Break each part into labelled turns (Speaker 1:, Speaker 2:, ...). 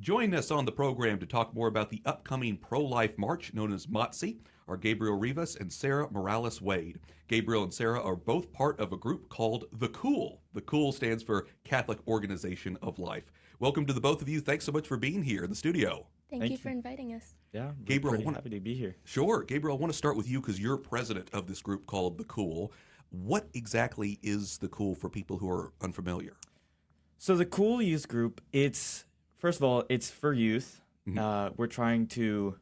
Speaker 1: Joining us on the program to talk more about the upcoming pro-life march known as MOTSY are Gabriel Rivas and Sarah Morales Wade. Gabriel and Sarah are both part of a group called The Cool. The Cool stands for Catholic Organization of Life. Welcome to the both of you. Thanks so much for being here in the studio.
Speaker 2: Thank you
Speaker 3: Thank
Speaker 2: for
Speaker 3: you.
Speaker 2: inviting us.
Speaker 3: Yeah, we're
Speaker 1: Gabriel,
Speaker 3: pretty happy to be here.
Speaker 1: Sure. Gabriel, I want to start with you because you're president of this group called The Cool. What exactly is The Cool for people who are unfamiliar?
Speaker 3: So the Cool Youth Group, it's, first of all, it's for youth.
Speaker 1: Mhm.
Speaker 3: We're trying to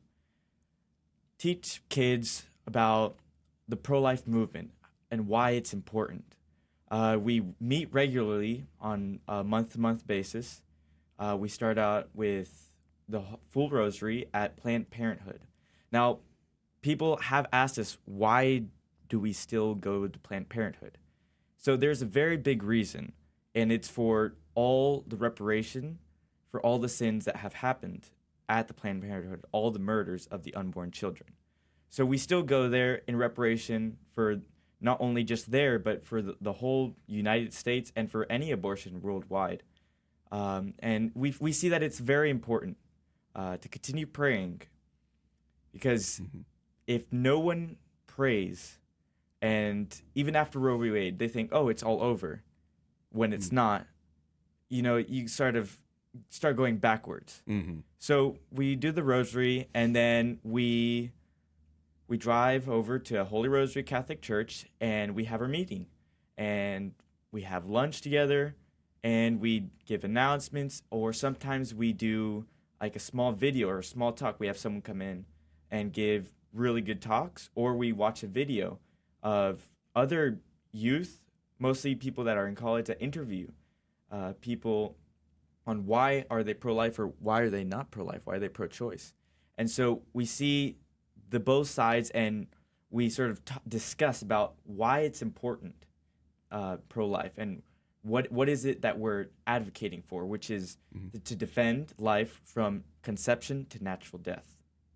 Speaker 3: teach kids about the pro-life movement and why it's important. We meet regularly on a month-to-month basis. We start out with the full rosary at Planned Parenthood. Now, people have asked us, why do we still go to Planned Parenthood? So there's a very big reason, and it's for all the reparation for all the sins that have happened at the Planned Parenthood, all the murders of the unborn children. So we still go there in reparation for not only just there, but for the whole United States and for any abortion worldwide. And we see that it's very important to continue praying, because if no one prays, and even after Roe v. Wade, they think, oh, it's all over, when it's not, you start going backwards.
Speaker 1: Mm-hmm.
Speaker 3: So we do the rosary, and then we drive over to Holy Rosary Catholic Church, and we have our meeting, and we have lunch together, and we give announcements, or sometimes we do like a small video or a small talk. We have someone come in and give really good talks, or we watch a video of other youth, mostly people that are in college, that interview people on why are they pro-life or why are they not pro-life, why are they pro-choice. And so we see the both sides, and we sort of discuss about why it's important, pro-life, and what is it that we're advocating for, which is to defend life from conception to natural death.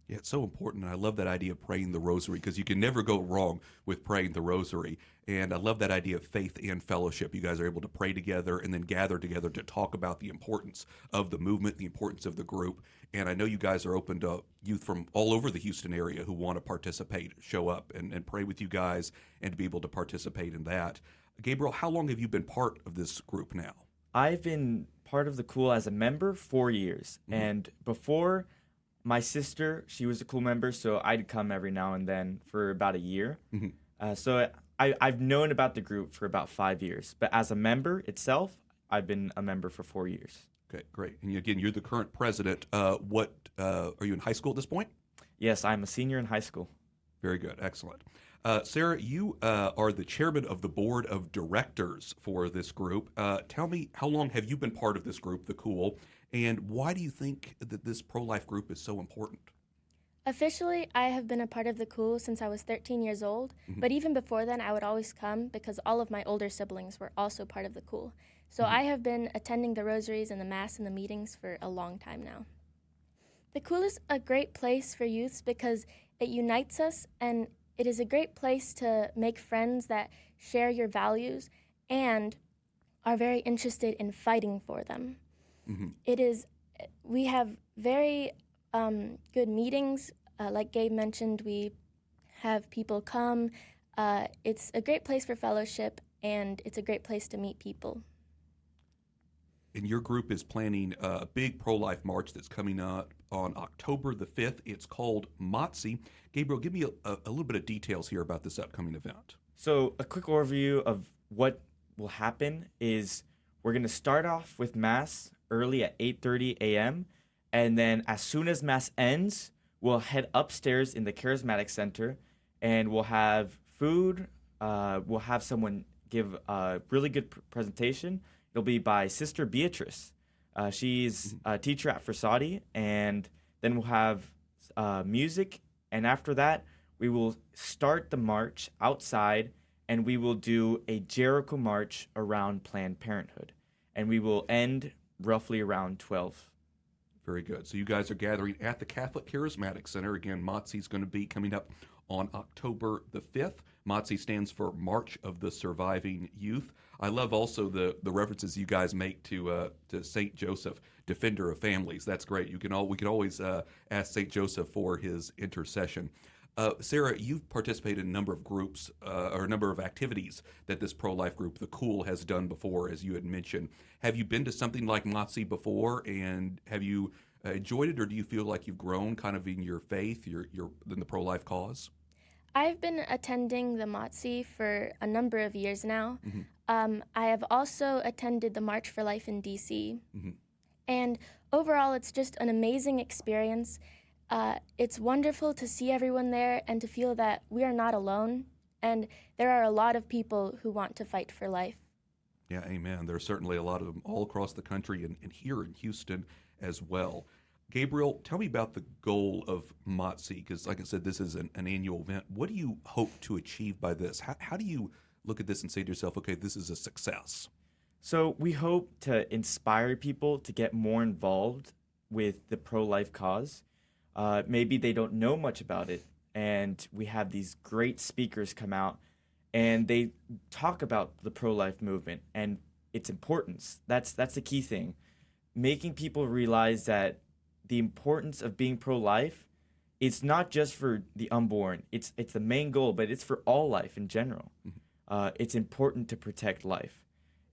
Speaker 1: Yeah, it's so important. And I love that idea of praying the rosary because you can never go wrong with praying the rosary. And I love that idea of faith and fellowship. You guys are able to pray together and then gather together to talk about the importance of the movement, the importance of the group. And I know you guys are open to youth from all over the Houston area who want to participate, show up and pray with you guys and to be able to participate in that. Gabriel, how long have you been part of this group now?
Speaker 3: I've been part of the Cool as a member 4 years. And before, my sister, she was a Cool member, so I'd come every now and then for about a year. So I've known about the group for about 5 years. But as a member itself, I've been a member for 4 years.
Speaker 1: Okay, great. And again, you're the current president. What are you in high school at this point?
Speaker 3: Yes, I'm a senior in high school.
Speaker 1: Very good. Excellent. Sarah, you are the chairman of the board of directors for this group. Tell me, how long have you been part of this group, The Cool, and why do you think that this pro-life group is so important?
Speaker 2: Officially, I have been a part of the Cool since I was 13 years old, but even before then, I would always come because all of my older siblings were also part of the Cool. So I have been attending the rosaries and the Mass and the meetings for a long time now. The Cool is a great place for youths because it unites us, and it is a great place to make friends that share your values and are very interested in fighting for them. We have very good meetings. Like Gabe mentioned, we have people come. It's a great place for fellowship, and it's a great place to meet people.
Speaker 1: And your group is planning a big pro-life march that's coming up on October the 5th. It's called MOTSY. Gabriel, give me a little bit of details here about this upcoming event.
Speaker 3: So a quick overview of what will happen is we're going to start off with Mass early at 8:30 a.m. And then as soon as Mass ends, we'll head upstairs in the Charismatic Center, and we'll have food. We'll have someone give a really good presentation. It'll be by Sister Beatrice. She's a teacher at Versati, and then we'll have music. And after that, we will start the march outside, and we will do a Jericho march around Planned Parenthood. And we will end roughly around 12
Speaker 1: Very good. So you guys are gathering at the Catholic Charismatic Center. Again, MOTSY is going to be coming up on October the 5th. MOTSY stands for March of the Surviving Youth. I love also the references you guys make to Saint Joseph, defender of families. That's great. We can always ask Saint Joseph for his intercession. Sarah, you've participated in a number of groups or a number of activities that this pro-life group, the Cool, has done before, as you had mentioned. Have you been to something like MOTSY before, and have you enjoyed it, or do you feel like you've grown kind of in your faith, in the pro-life cause?
Speaker 2: I've been attending the MOTSY for a number of years now.
Speaker 1: Mm-hmm.
Speaker 2: I have also attended the March for Life in D.C.
Speaker 1: Mm-hmm.
Speaker 2: And overall, it's just an amazing experience. It's wonderful to see everyone there and to feel that we are not alone, and there are a lot of people who want to fight for life.
Speaker 1: Yeah, amen. There are certainly a lot of them all across the country and here in Houston as well. Gabriel, tell me about the goal of MOTSY, because like I said, this is an annual event. What do you hope to achieve by this? How do you look at this and say to yourself, okay, this is a success?
Speaker 3: So we hope to inspire people to get more involved with the pro-life cause. Maybe they don't know much about it, and we have these great speakers come out, and they talk about the pro-life movement and its importance. That's the key thing, making people realize that the importance of being pro-life, it's not just for the unborn. It's the main goal, but it's for all life in general.
Speaker 1: Mm-hmm.
Speaker 3: It's important to protect life.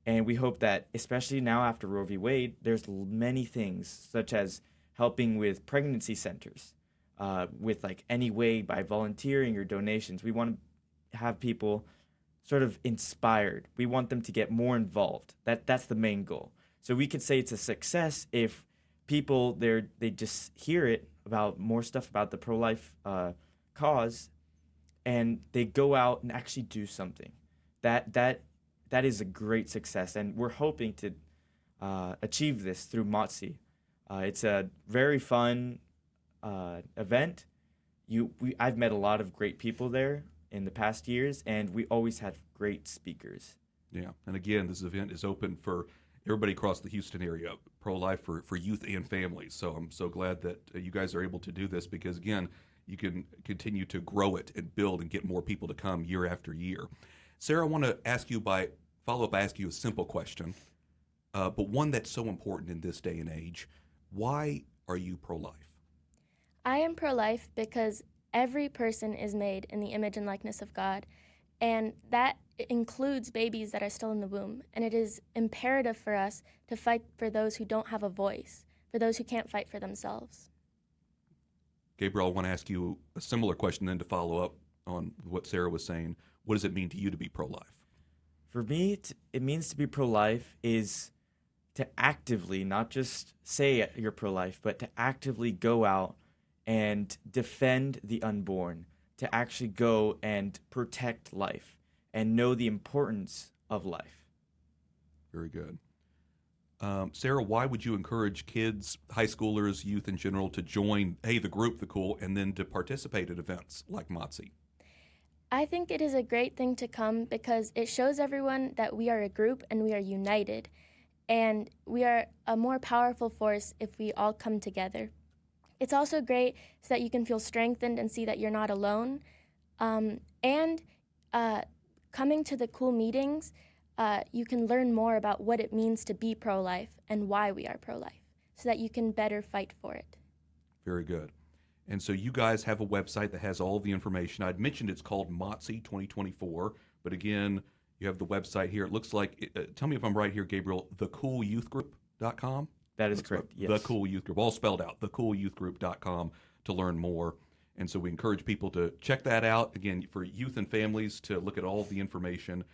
Speaker 3: And we hope that, especially now after Roe v. Wade, there's many things, such as helping with pregnancy centers, with like any way by volunteering or donations. We want to have people sort of inspired. We want them to get more involved. That's the main goal. So we could say it's a success if people they just hear it about more stuff about the pro-life cause, and they go out and actually do something. That is a great success, and we're hoping to achieve this through MOTSY. It's a very fun event. I've met a lot of great people there in the past years, and we always had great speakers.
Speaker 1: Yeah, and again, this event is open for everybody across the Houston area, pro-life for youth and families. So I'm so glad that you guys are able to do this, because, again, you can continue to grow it and build and get more people to come year after year. Sarah, I want to ask you follow-up, ask you a simple question, but one that's so important in this day and age. Why are you pro-life?
Speaker 2: I am pro-life because every person is made in the image and likeness of God, and that includes babies that are still in the womb. And it is imperative for us to fight for those who don't have a voice, for those who can't fight for themselves.
Speaker 1: Gabriel, I want to ask you a similar question then to follow up on what Sarah was saying. What does it mean to you to be pro-life?
Speaker 3: For me, it means to be pro-life is to actively, not just say you're pro-life, but to actively go out and defend the unborn, to actually go and protect life and know the importance of life.
Speaker 1: Very good. Sarah, why would you encourage kids, high schoolers, youth in general, to join, the group, the Cool, and then to participate at events like MOTSY?
Speaker 2: I think it is a great thing to come because it shows everyone that we are a group and we are united. And we are a more powerful force if we all come together. It's also great so that you can feel strengthened and see that you're not alone. And coming to the Cool meetings, you can learn more about what it means to be pro-life and why we are pro-life so that you can better fight for it.
Speaker 1: Very good. And so you guys have a website that has all the information. I'd mentioned it's called MOTSY 2024, but again, you have the website here. It looks like, tell me if I'm right here, Gabriel, thecoolyouthgroup.com?
Speaker 3: That is correct, yes.
Speaker 1: The Cool Youth Group, all spelled out, thecoolyouthgroup.com to learn more. And so we encourage people to check that out, again, for youth and families to look at all the information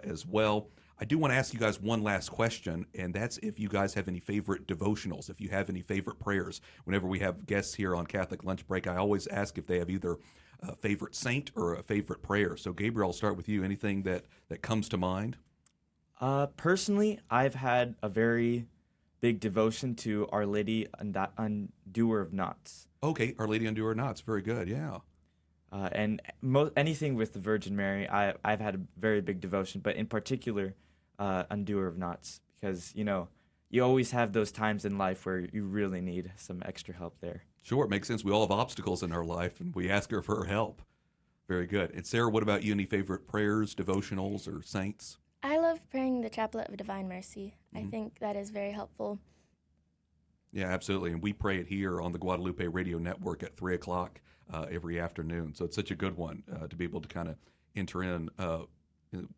Speaker 1: as well. I do want to ask you guys one last question, and that's if you guys have any favorite devotionals, if you have any favorite prayers. Whenever we have guests here on Catholic Lunch Break, I always ask if they have either a favorite saint or a favorite prayer. So, Gabriel, I'll start with you. Anything that comes to mind?
Speaker 3: Personally, I've had a very big devotion to Our Lady Undoer of Knots.
Speaker 1: Okay, Our Lady Undoer of Knots. Very good, yeah.
Speaker 3: And anything with the Virgin Mary, I've had a very big devotion, but in particular, Undoer of Knots, because, you always have those times in life where you really need some extra help there.
Speaker 1: Sure, it makes sense. We all have obstacles in our life, and we ask her for her help. Very good. And Sarah, what about you? Any favorite prayers, devotionals, or saints?
Speaker 2: I love praying the Chaplet of Divine Mercy. I think that is very helpful.
Speaker 1: Yeah, absolutely. And we pray it here on the Guadalupe Radio Network at 3 o'clock every afternoon. So it's such a good one to be able to kind of enter in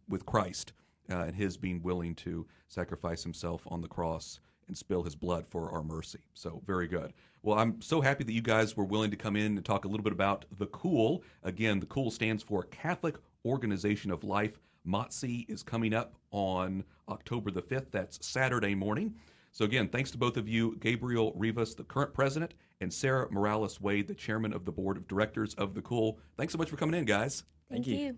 Speaker 1: with Christ and his being willing to sacrifice himself on the cross and spill his blood for our mercy. So very good. Well, I'm so happy that you guys were willing to come in and talk a little bit about the COOL. Again, the COOL stands for Catholic Organization of Life. MOTSY is coming up on October the 5th. That's Saturday morning. So again, thanks to both of you, Gabriel Rivas, the current president, and Sarah Morales Wade, the chairman of the board of directors of the COOL. Thanks so much for coming in, guys.
Speaker 2: Thank
Speaker 3: you.
Speaker 2: you.